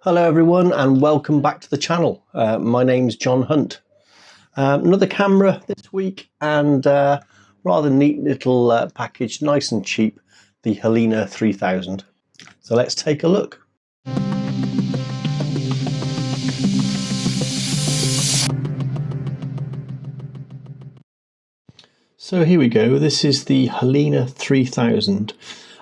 Hello everyone and welcome back to the channel. My name's John Hunt. Another camera this week and rather neat little package, nice and cheap, the Helena 3000. So let's take a look. So here we go, this is the Helena 3000.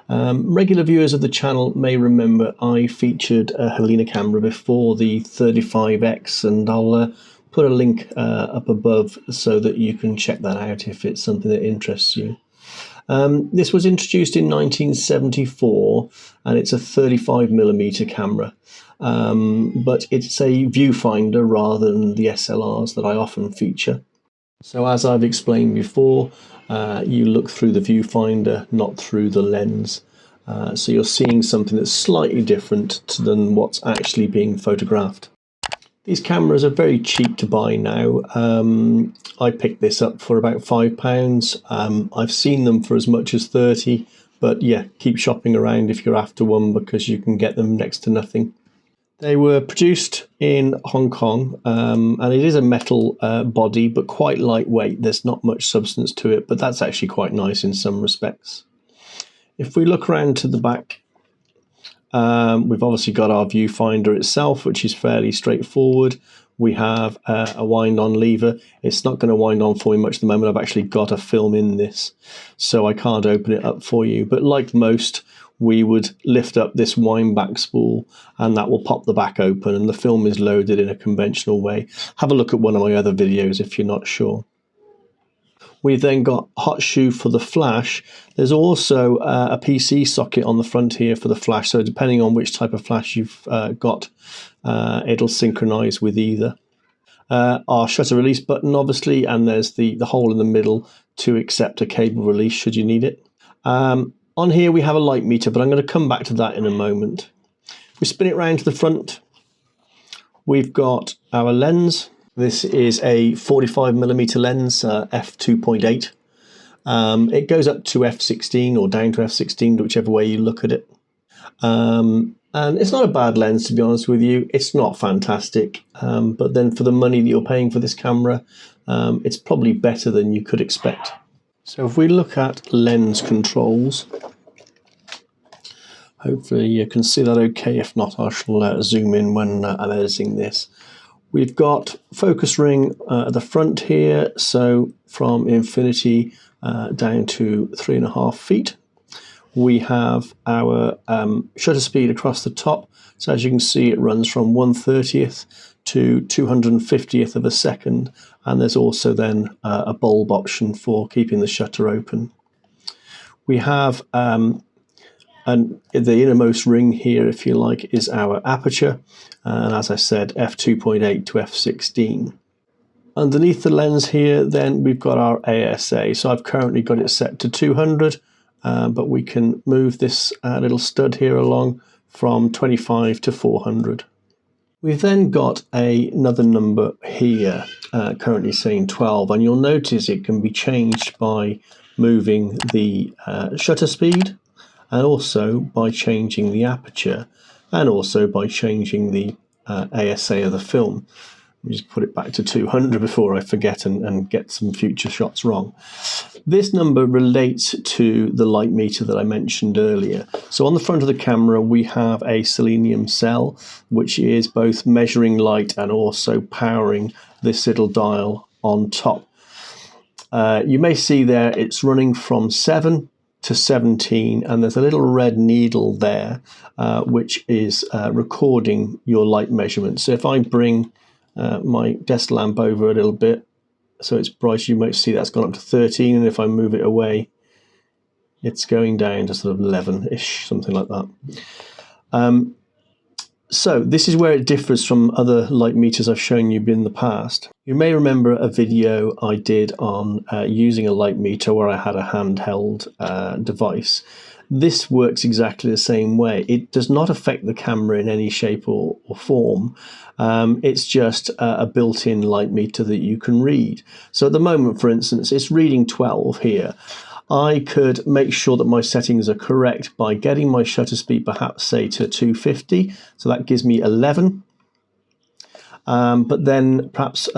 Regular viewers of the channel may remember I featured a Helena camera before, the 35X, and I'll put a link up above so that you can check that out if it's something that interests you. This was introduced in 1974 and it's a 35mm camera, but it's a viewfinder rather than the SLRs that I often feature. So as I've explained before, you look through the viewfinder, not through the lens. So you're seeing something that's slightly different than what's actually being photographed. These cameras are very cheap to buy now. I picked this up for about £5. I've seen them for as much as 30, but yeah, keep shopping around if you're after one because you can get them next to nothing. They were produced in Hong Kong, and it is a metal body, but quite lightweight. There's not much substance to it, but that's actually quite nice in some respects. If we look around to the back, we've obviously got our viewfinder itself, which is fairly straightforward. We have a wind-on lever. It's not going to wind on for me much at the moment. I've actually got a film in this, so I can't open it up for you. But like most, we would lift up this wind back spool and that will pop the back open and the film is loaded in a conventional way. Have a look at one of my other videos if you're not sure. We've then got hot shoe for the flash. There's also a PC socket on the front here for the flash, so depending on which type of flash you've got, it'll synchronize with either. Our shutter release button obviously, and there's the hole in the middle to accept a cable release should you need it. On here we have a light meter, but I'm going to come back to that in a moment. We spin it round to the front. We've got our lens. This is a 45mm lens, f2.8. It goes up to f16 or down to f16, whichever way you look at it. And it's not a bad lens, to be honest with you. It's not fantastic, but then for the money that you're paying for this camera, it's probably better than you could expect. So if we look at lens controls, hopefully you can see that okay. If not, I shall zoom in when I'm editing this. We've got focus ring at the front here, so from infinity down to 3.5 feet. We have our shutter speed across the top, so as you can see it runs from 1/30th to 250th of a second, and there's also then a bulb option for keeping the shutter open. We have and the innermost ring here, if you like, is our aperture, and as I said, f2.8 to f16. Underneath the lens here then we've got our ASA, so I've currently got it set to 200, but we can move this little stud here along from 25 to 400. We've then got another number here, currently saying 12, and you'll notice it can be changed by moving the shutter speed, and also by changing the aperture, and also by changing the ASA of the film. Let me just put it back to 200 before I forget and get some future shots wrong. This number relates to the light meter that I mentioned earlier. So on the front of the camera we have a selenium cell, which is both measuring light and also powering this little dial on top. You may see there it's running from 7 to 17, and there's a little red needle there which is recording your light measurement. So if I bring my desk lamp over a little bit so it's bright, you might see that's gone up to 13, and if I move it away it's going down to sort of 11-ish, something like that. So this is where it differs from other light meters I've shown you in the past. You may remember a video I did on using a light meter where I had a handheld device. This works exactly the same way. It does not affect the camera in any shape or form. It's just a built-in light meter that you can read. So at the moment, for instance, it's reading 12 here. I could make sure that my settings are correct by getting my shutter speed perhaps say to 250, so that gives me 11. But then perhaps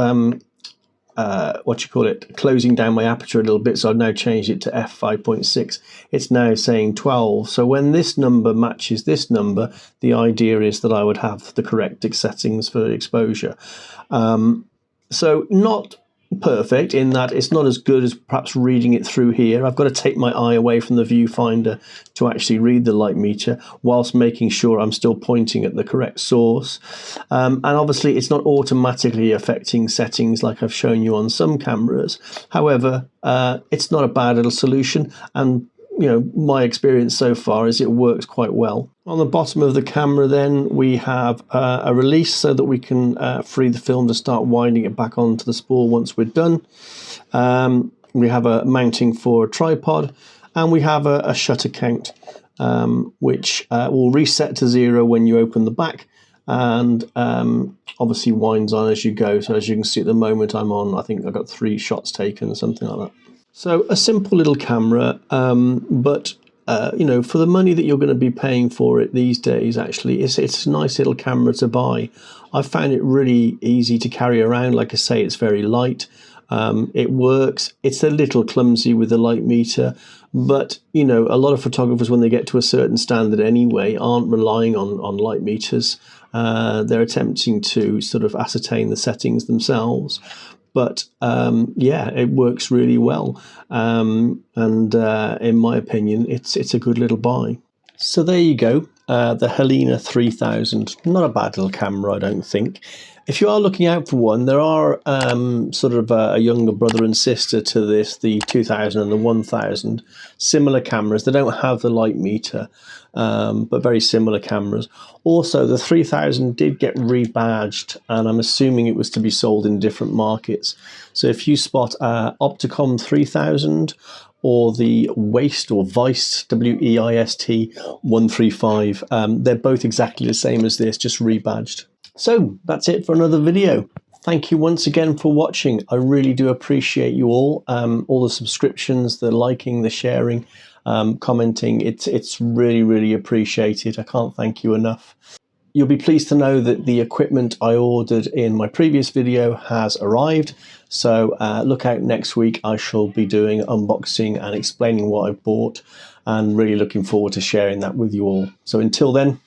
closing down my aperture a little bit, so I've now changed it to f5.6. It's now saying 12. So when this number matches this number, the idea is that I would have the correct settings for exposure. So not perfect in that it's not as good as perhaps reading it through here. I've got to take my eye away from the viewfinder to actually read the light meter whilst making sure I'm still pointing at the correct source. And obviously it's not automatically affecting settings like I've shown you on some cameras. However, it's not a bad little solution, and my experience so far is it works quite well. On the bottom of the camera then we have a release so that we can free the film to start winding it back onto the spool once we're done. We have a mounting for a tripod, and we have a shutter count which will reset to 0 when you open the back, and obviously winds on as you go. So as you can see at the moment I'm on, I think I've got 3 shots taken, something like that. So a simple little camera, but for the money that you're going to be paying for it these days, actually, it's a nice little camera to buy. I found it really easy to carry around. Like I say, it's very light. It works. It's a little clumsy with the light meter, but a lot of photographers, when they get to a certain standard anyway, aren't relying on light meters. They're attempting to sort of ascertain the settings themselves. But yeah, it works really well, and in my opinion, it's a good little buy. So there you go, the Helena 3000. Not a bad little camera, I don't think. If you are looking out for one, there are sort of a younger brother and sister to this, the 2000 and the 1000, similar cameras. They don't have the light meter, but very similar cameras. Also, the 3000 did get rebadged, and I'm assuming it was to be sold in different markets. So if you spot Opticom 3000 or the Waist or Weist, W-E-I-S-T 135, they're both exactly the same as this, just rebadged. So that's it for another video. Thank you once again for watching. I really do appreciate you all the subscriptions, the liking, the sharing, commenting. It's really, really appreciated. I can't thank you enough. You'll be pleased to know that the equipment I ordered in my previous video has arrived. So look out next week. I shall be doing unboxing and explaining what I've bought, and really looking forward to sharing that with you all. So until then,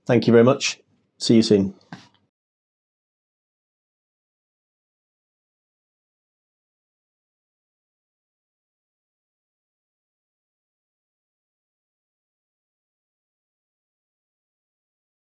thank you very much. See you soon.